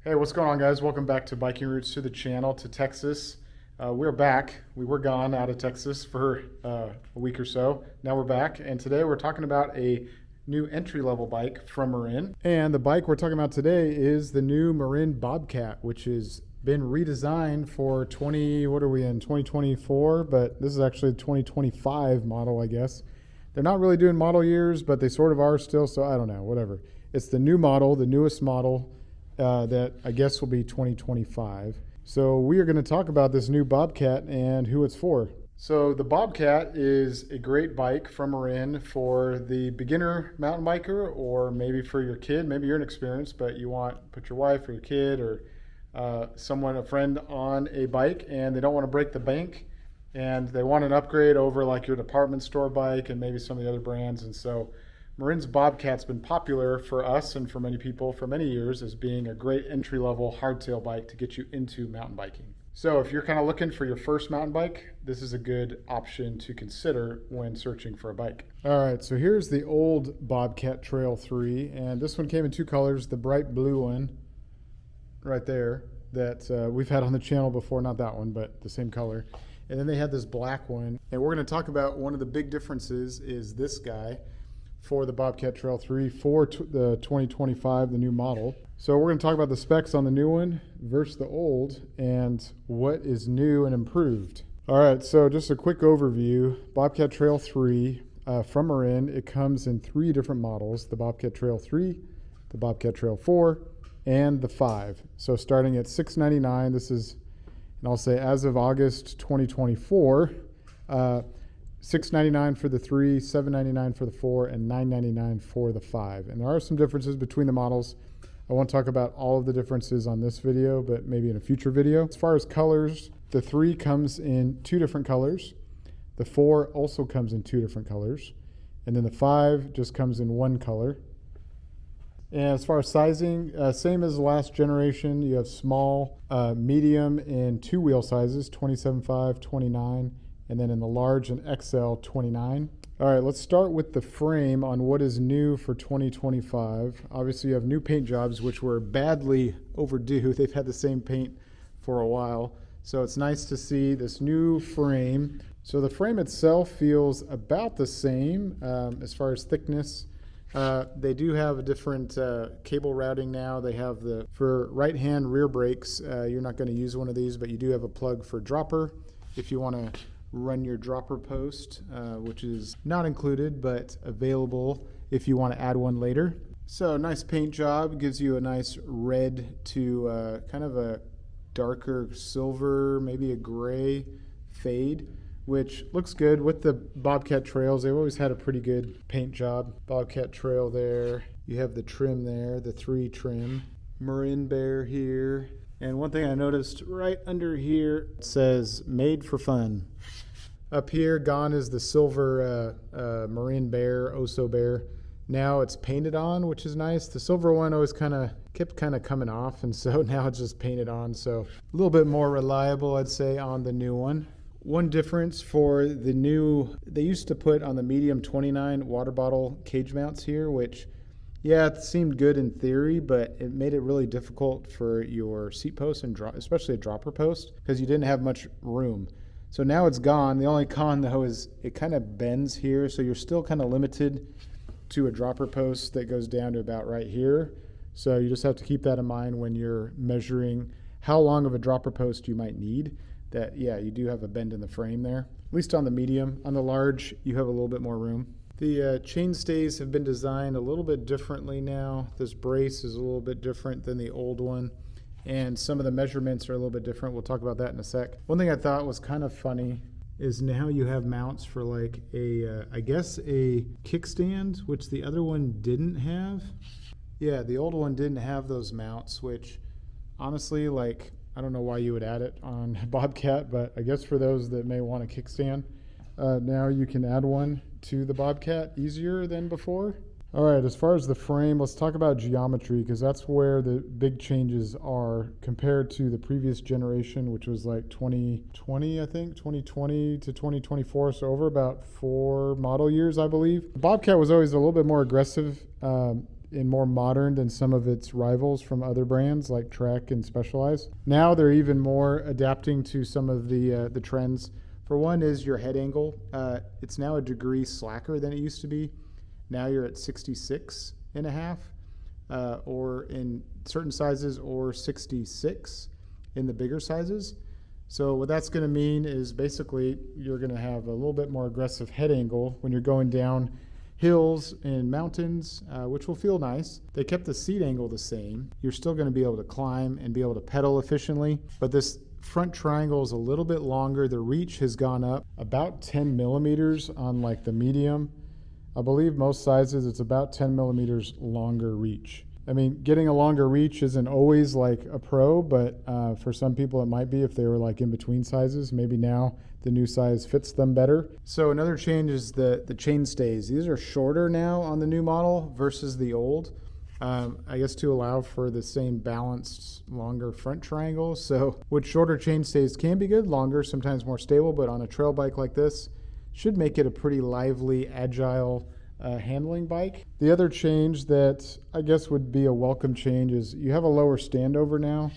Hey, what's going on, guys? Welcome back to Biking Roots, to the channel, to Texas. We're back. We were gone out of Texas for a week or so. Now we're back, and today we're talking about a new entry-level bike from Marin. And the bike we're talking about today is the new Marin Bobcat, which has been redesigned for 2024, but this is actually the 2025 model, I guess. They're not really doing model years, but they sort of are still, so I don't know, whatever. It's the new model, the newest model, that I guess will be 2025. So we are going to talk about this new Bobcat and who it's for. So the Bobcat is a great bike from Marin for the beginner mountain biker, or maybe for your kid. Maybe you're inexperienced, but you want to put your wife or your kid or a friend on a bike, and they don't want to break the bank, and they want an upgrade over like your department store bike and maybe some of the other brands. And so Marin's Bobcat's been popular for us and for many people for many years as being a great entry-level hardtail bike to get you into mountain biking. So if you're kind of looking for your first mountain bike, this is a good option to consider when searching for a bike. All right, so here's the old Bobcat Trail 3, and this one came in two colors, the bright blue one right there that we've had on the channel before, not that one, but the same color. And then they had this black one, and we're going to talk about one of the big differences is this guy for the Bobcat Trail 3 for the 2025, the new model. So we're going to talk about the specs on the new one versus the old and what is new and improved. All right, so just a quick overview. Bobcat Trail 3 from Marin, it comes in three different models: the Bobcat Trail 3, the Bobcat Trail 4, and the 5. So starting at $699, this is, and I'll say as of August 2024, $699 for the 3, $799 for the 4, and $999 for the 5. And there are some differences between the models. I won't talk about all of the differences on this video, but maybe in a future video. As far as colors, the 3 comes in 2 different colors. The 4 also comes in 2 different colors. And then the 5 just comes in 1 color. And as far as sizing, same as the last generation. You have small, medium, and 2 wheel sizes, 27.5, 29, and then in the large and XL, 29. All right, let's start with the frame on what is new for 2025. Obviously, you have new paint jobs, which were badly overdue. They've had the same paint for a while. So it's nice to see this new frame. So the frame itself feels about the same as far as thickness. They do have a different cable routing now. They have for right-hand rear brakes, you're not going to use one of these, but you do have a plug for dropper if you want to run your dropper post, which is not included but available if you want to add one later. So nice paint job, gives you a nice red to kind of a darker silver, maybe a gray fade, which looks good with the Bobcat Trails. They've always had a pretty good paint job. Bobcat Trail there, you have the trim there, the 3 trim. Marin Bear here. And one thing I noticed right under here, it says made for fun. Up here, gone is the silver Marin Bear, Oso Bear. Now it's painted on, which is nice. The silver one always kept coming off, and so now it's just painted on. So a little bit more reliable, I'd say, on the new one. One difference for the new, they used to put on the medium 29 water bottle cage mounts here, which, yeah, it seemed good in theory, but it made it really difficult for your seat post and especially a dropper post, because you didn't have much room. So now it's gone. The only con, though, is it kind of bends here, so you're still kind of limited to a dropper post that goes down to about right here. So you just have to keep that in mind when you're measuring how long of a dropper post you might need. That, yeah, you do have a bend in the frame there, at least on the medium. On the large, you have a little bit more room. The chain stays have been designed a little bit differently now. This brace is a little bit different than the old one, and some of the measurements are a little bit different. We'll talk about that in a sec. One thing I thought was kind of funny is now you have mounts for like I guess a kickstand, which the other one didn't have. Yeah, the old one didn't have those mounts, which honestly, like, I don't know why you would add it on Bobcat, but I guess for those that may want a kickstand, now you can add one to the Bobcat easier than before. All right, as far as the frame, let's talk about geometry, because that's where the big changes are compared to the previous generation, which was like 2020, I think, 2020 to 2024, so over about 4 model years, I believe. The Bobcat was always a little bit more aggressive and more modern than some of its rivals from other brands like Trek and Specialized. Now they're even more adapting to some of the trends. For one is your head angle. It's now a degree slacker than it used to be. Now you're at 66.5, or in certain sizes, or 66 in the bigger sizes. So what that's going to mean is basically you're going to have a little bit more aggressive head angle when you're going down hills and mountains, which will feel nice. They kept the seat angle the same. You're still going to be able to climb and be able to pedal efficiently, but this front triangle is a little bit longer. The reach has gone up about 10 millimeters on like the medium. I believe most sizes it's about 10 millimeters longer reach. I mean, getting a longer reach isn't always like a pro, but for some people it might be if they were like in between sizes. Maybe now the new size fits them better. So another change is the chain stays. These are shorter now on the new model versus the old. I guess to allow for the same balanced, longer front triangle. So with shorter chain stays can be good, longer, sometimes more stable, but on a trail bike like this, should make it a pretty lively, agile handling bike. The other change that I guess would be a welcome change is you have a lower standover now,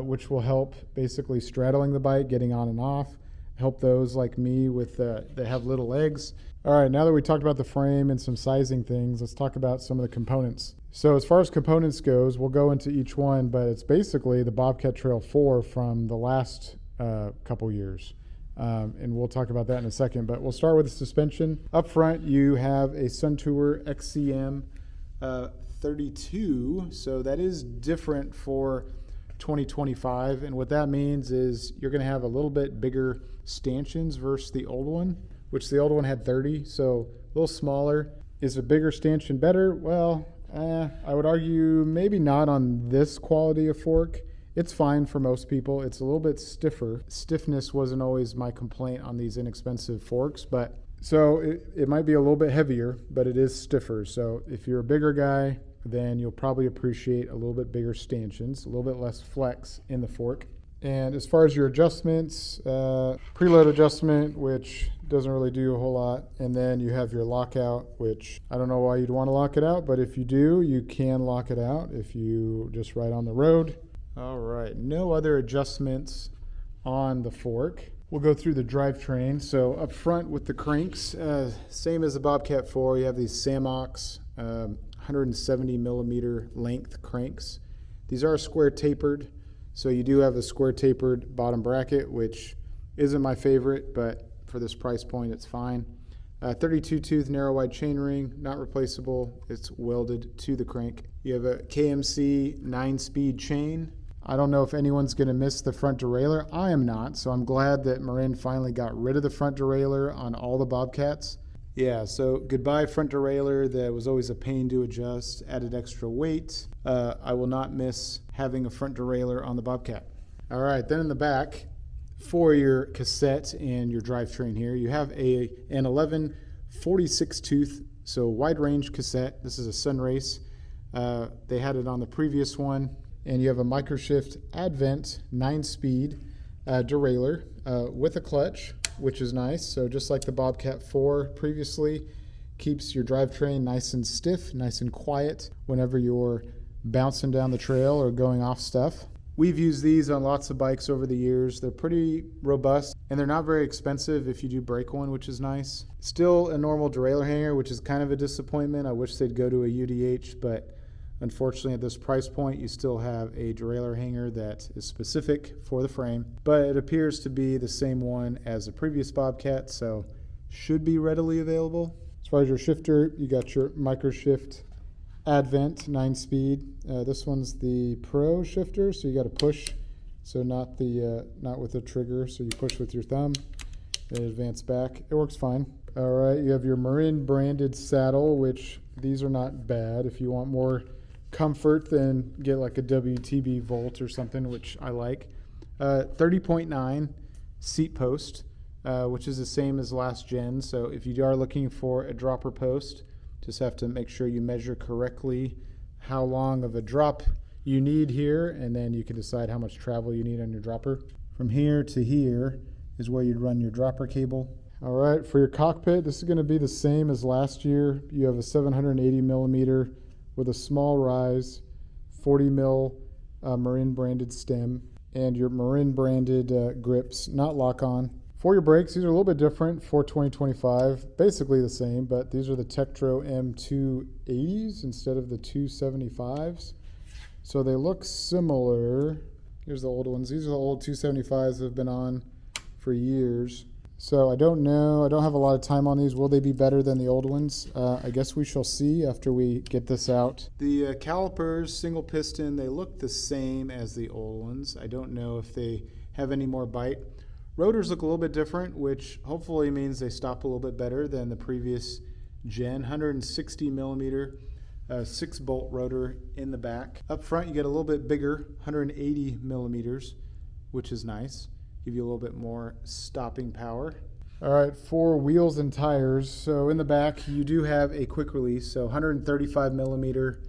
which will help basically straddling the bike, getting on and off, help those like me with that have little legs. All right, now that we talked about the frame and some sizing things, let's talk about some of the components. So as far as components goes, we'll go into each one, but it's basically the Bobcat Trail 4 from the last couple years. And we'll talk about that in a second, but we'll start with the suspension. Up front, you have a Suntour XCM 32, so that is different for 2025, and what that means is you're going to have a little bit bigger stanchions versus the old one, which the old one had 30, so a little smaller. Is a bigger stanchion better? Well, I would argue maybe not on this quality of fork. It's fine for most people. It's a little bit stiffer. Stiffness wasn't always my complaint on these inexpensive forks, but so it might be a little bit heavier, but it is stiffer. So if you're a bigger guy, then you'll probably appreciate a little bit bigger stanchions, a little bit less flex in the fork. And as far as your adjustments, preload adjustment, which doesn't really do a whole lot. And then you have your lockout, which I don't know why you'd want to lock it out, but if you do, you can lock it out if you just ride on the road. All right, no other adjustments on the fork. We'll go through the drivetrain. So up front with the cranks, same as the Bobcat 4, you have these Samox 170 millimeter length cranks. These are square tapered, so you do have a square tapered bottom bracket, which isn't my favorite, but for this price point, it's fine. 32 tooth narrow wide chain ring, not replaceable. It's welded to the crank. You have a KMC 9-speed chain. I don't know if anyone's going to miss the front derailleur. I am not, so I'm glad that Marin finally got rid of the front derailleur on all the Bobcats. Yeah, so goodbye front derailleur. That was always a pain to adjust, added extra weight. I will not miss having a front derailleur on the Bobcat. All right, then in the back, for your cassette and your drivetrain here, you have an 11 46 tooth, so wide range cassette. This is a Sunrace. They had it on the previous one. And you have a Microshift Advent 9-speed derailleur with a clutch, which is nice. So just like the Bobcat 4 previously, keeps your drivetrain nice and stiff, nice and quiet whenever you're bouncing down the trail or going off stuff. We've used these on lots of bikes over the years. They're pretty robust, and they're not very expensive if you do break one, which is nice. Still a normal derailleur hanger, which is kind of a disappointment. I wish they'd go to a UDH, but unfortunately, at this price point, you still have a derailleur hanger that is specific for the frame, but it appears to be the same one as the previous Bobcat, so should be readily available. As far as your shifter, you got your Microshift Advent 9-speed. This one's the Pro shifter, so you got to push, so not with the trigger. So you push with your thumb, then advance back. It works fine. All right, you have your Marin branded saddle, which these are not bad. If you want more comfort, then get like a WTB Volt or something, which I like. 30.9 seat post, which is the same as last gen. So if you are looking for a dropper post, just have to make sure you measure correctly how long of a drop you need here, and then you can decide how much travel you need on your dropper. From here to here is where you'd run your dropper cable. All right, for your cockpit, this is going to be the same as last year. You have a 780 millimeter with a small rise, 40 mil Marin branded stem, and your Marin branded grips, not lock-on. For your brakes, these are a little bit different for 2025, basically the same, but these are the Tektro M280s instead of the 275s. So they look similar. Here's the old ones. These are the old 275s that have been on for years. So I don't know. I don't have a lot of time on these. Will they be better than the old ones? I guess we shall see after we get this out. The calipers, single piston, they look the same as the old ones. I don't know if they have any more bite. Rotors look a little bit different, which hopefully means they stop a little bit better than the previous gen. 160 millimeter, 6-bolt rotor in the back. Up front, you get a little bit bigger, 180 millimeters, which is nice. Give you a little bit more stopping power. All right, for wheels and tires. So in the back, you do have a quick release, so 135 millimeter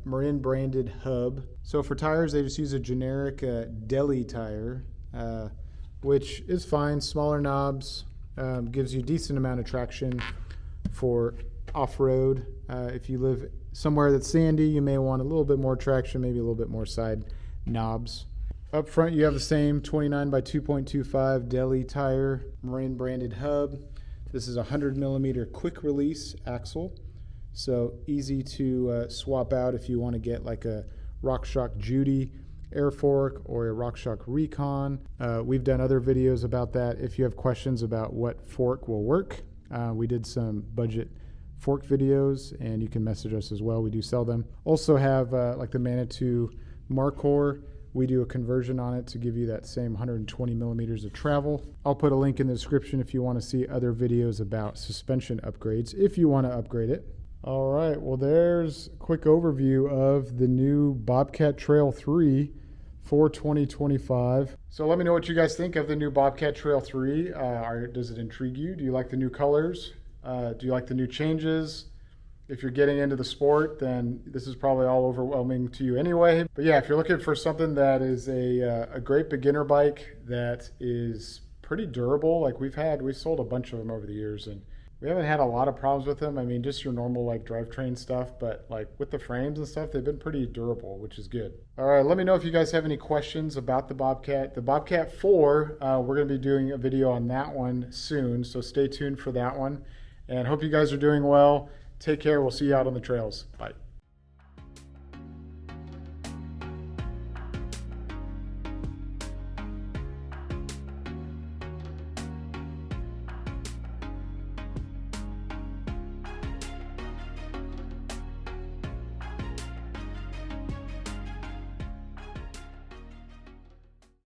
Marin branded hub. So for tires, they just use a generic deli tire, which is fine. Smaller knobs, gives you a decent amount of traction for off-road. If you live somewhere that's sandy, you may want a little bit more traction, maybe a little bit more side knobs. Up front, you have the same 29 by 2.25 deli tire, Marin branded hub. This is a 100 millimeter quick release axle, so easy to swap out if you want to get like a RockShox Judy air fork or a RockShox Recon. We've done other videos about that. If you have questions about what fork will work, we did some budget fork videos, and you can message us as well. We do sell them. Also have like the Manitou Marcor. We do a conversion on it to give you that same 120 millimeters of travel. I'll put a link in the description if you want to see other videos about suspension upgrades, if you want to upgrade it. All right, well, there's a quick overview of the new Bobcat Trail 3 for 2025. So let me know what you guys think of the new Bobcat Trail 3. Does it intrigue you? Do you like the new colors? Do you like the new changes? If you're getting into the sport, then this is probably all overwhelming to you anyway. But yeah, if you're looking for something that is a great beginner bike that is pretty durable, like we've sold a bunch of them over the years, and we haven't had a lot of problems with them. I mean, just your normal like drivetrain stuff, but like with the frames and stuff, they've been pretty durable, which is good. All right, let me know if you guys have any questions about the Bobcat. The Bobcat 4, we're gonna be doing a video on that one soon, so stay tuned for that one. And hope you guys are doing well. Take care. We'll see you out on the trails. Bye.